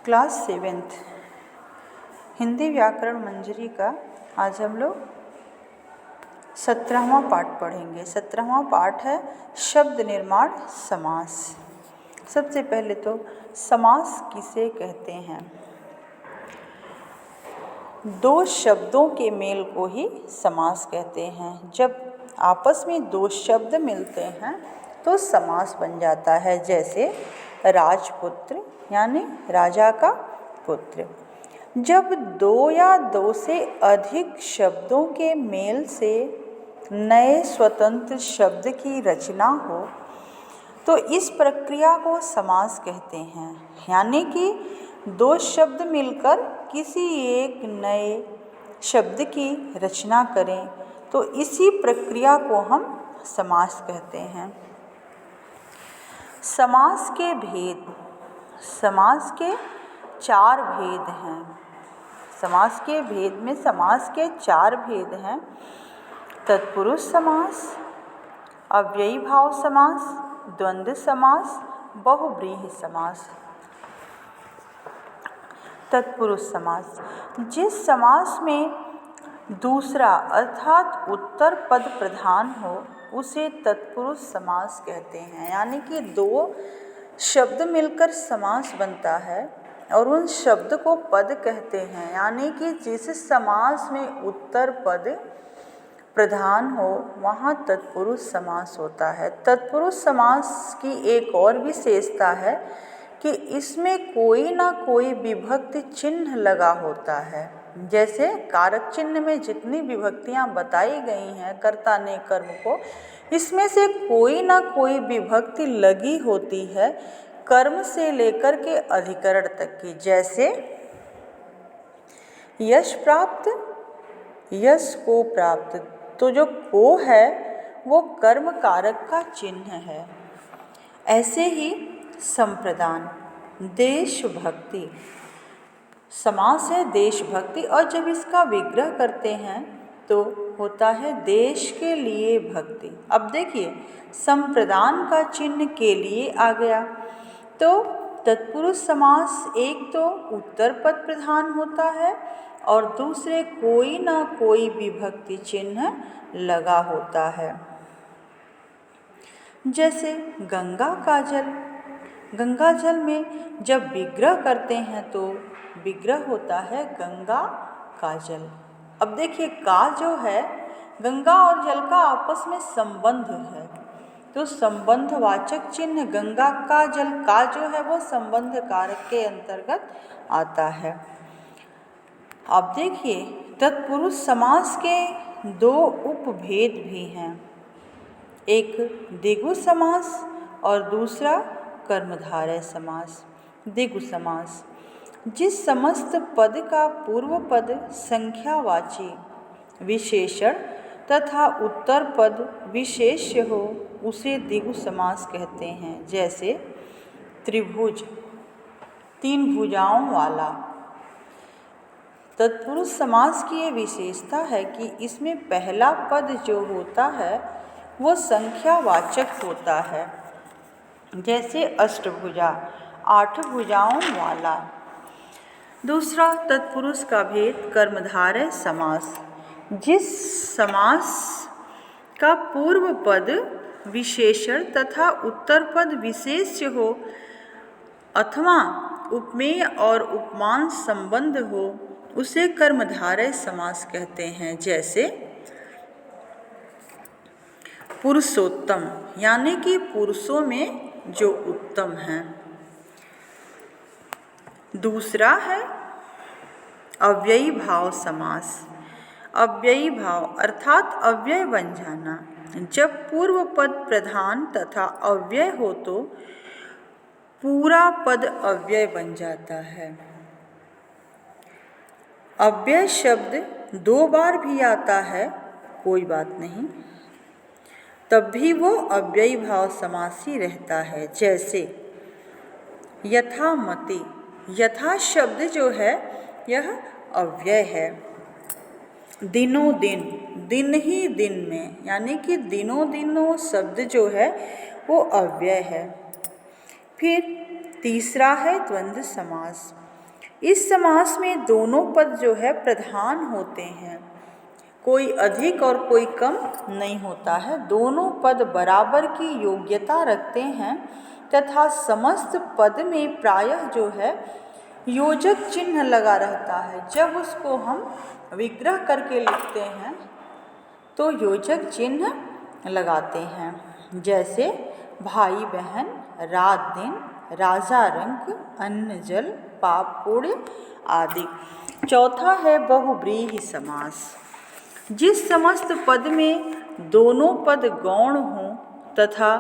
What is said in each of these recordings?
Class 7th Hindi व्याकरण मंजरी का आज हम लोग 17वां पाठ पढ़ेंगे। 17वां पाठ है शब्द निर्माण समास। सबसे पहले तो समास किसे कहते हैं? दो शब्दों के मेल को ही समास कहते हैं। जब आपस में दो शब्द मिलते हैं तो समास बन जाता है। जैसे राजपुत्र यानी राजा का पुत्र। जब दो या दो से अधिक शब्दों के मेल से नए स्वतंत्र शब्द की रचना हो तो इस प्रक्रिया को समास कहते हैं। यानी कि दो शब्द मिलकर किसी एक नए शब्द की रचना करें तो इसी प्रक्रिया को हम समास कहते हैं। समास के भेद। समास के चार भेद हैं। समास के भेद में समास के चार भेद हैं। तत्पुरुष समास, अव्ययी भाव समास, द्वंद्व समास, बहुव्रीहि समास। तत्पुरुष समास। जिस समास में दूसरा अर्थात उत्तर पद प्रधान हो उसे तत्पुरुष समास कहते हैं। यानी कि दो शब्द मिलकर समास बनता है और उन शब्द को पद कहते हैं। यानी कि जिस समास में उत्तर पद प्रधान हो वहाँ तत्पुरुष समास होता है। तत्पुरुष समास की एक और विशेषता है कि इसमें कोई ना कोई विभक्ति चिन्ह लगा होता है। जैसे कारक चिन्ह में जितनी विभक्तियां बताई गई हैं कर्ता ने कर्म को, इसमें से कोई ना कोई विभक्ति लगी होती है कर्म से लेकर के अधिकरण तक की। जैसे यश प्राप्त, यश को प्राप्त, तो जो को है वो कर्म कारक का चिन्ह है। ऐसे ही संप्रदान, देशभक्ति समास है देशभक्ति, और जब इसका विग्रह करते हैं तो होता है देश के लिए भक्ति। अब देखिए संप्रदान का चिन्ह के लिए आ गया तो तत्पुरुष समास एक तो उत्तर पद प्रधान होता है और दूसरे कोई ना कोई विभक्ति चिन्ह लगा होता है। जैसे गंगा का जल। गंगा जल में जब विग्रह करते हैं तो विग्रह होता है गंगा का जल। अब देखिए का जो है गंगा और जल का आपस में संबंध है तो संबंधवाचक चिन्ह गंगा का जल का जो है वो संबंध कारक के अंतर्गत आता है। अब देखिए तत्पुरुष समास के दो उपभेद भी हैं। एक द्विगु समास और दूसरा कर्मधारय समास। द्विगु समास जिस समस्त पद का पूर्व पद संख्यावाची विशेषण तथा उत्तर पद विशेष्य हो उसे द्विगु समास कहते हैं। जैसे त्रिभुज, तीन भुजाओं वाला। तत्पुरुष समास की ये विशेषता है कि इसमें पहला पद जो होता है वो संख्यावाचक होता है। जैसे अष्टभुजा, आठ भुजाओं वाला। दूसरा तत्पुरुष का भेद कर्मधारय समास। जिस समास का पूर्व पद विशेषण तथा उत्तर पद विशेष्य हो अथवा उपमेय और उपमान संबंध हो उसे कर्मधारय समास कहते हैं। जैसे पुरुषोत्तम यानी कि पुरुषों में जो उत्तम हैं। दूसरा है अव्ययी भाव समास। अव्ययी भाव अर्थात अव्यय बन जाना। जब पूर्व पद प्रधान तथा अव्यय हो तो पूरा पद अव्यय बन जाता है। अव्यय शब्द दो बार भी आता है कोई बात नहीं, तब भी वो अव्ययी भाव समास ही रहता है। जैसे यथामति। यथा शब्द जो है यह अव्यय है। दिनों दिन, दिन ही दिन में, यानी कि दिनों दिनों शब्द जो है वो अव्यय है। फिर तीसरा है द्वंद्व समास। इस समास में दोनों पद जो है प्रधान होते हैं, कोई अधिक और कोई कम नहीं होता है। दोनों पद बराबर की योग्यता रखते हैं तथा समस्त पद में प्रायः जो है योजक चिन्ह लगा रहता है। जब उसको हम विग्रह करके लिखते हैं तो योजक चिन्ह लगाते हैं, जैसे भाई बहन, रात दिन, राजा रंक, अन्न जल, पाप पुण्य आदि। चौथा है बहुव्रीहि समास। जिस समस्त पद में दोनों पद गौण हों तथा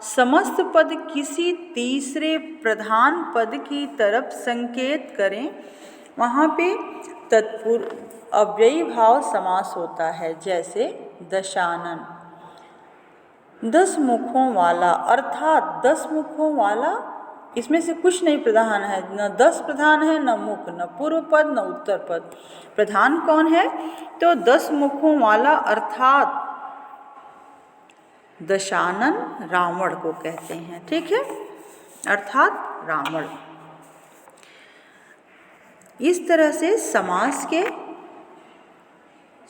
समस्त पद किसी तीसरे प्रधान पद की तरफ संकेत करें, वहाँ पे तत्पुरुष अव्ययी भाव समास होता है। जैसे दशानन, 10 मुखों वाला, अर्थात 10 मुखों वाला, इसमें से कुछ नहीं प्रधान है, न 10 प्रधान है, न मुख, न पूर्व पद, न उत्तर पद। प्रधान कौन है? तो 10 मुखों वाला अर्थात दशानन रावण को कहते हैं। ठीक है, अर्थात रावण। इस तरह से समास के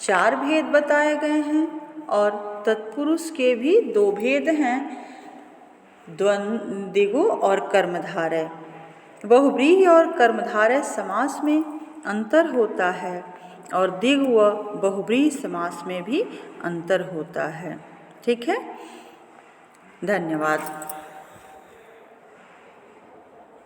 4 भेद बताए गए हैं और तत्पुरुष के भी 2 भेद हैं, द्विगु और कर्मधारय। बहुव्रीहि और कर्मधारय समास में अंतर होता है और द्विगु व बहुव्रीहि समास में भी अंतर होता है। ठीक है, धन्यवाद।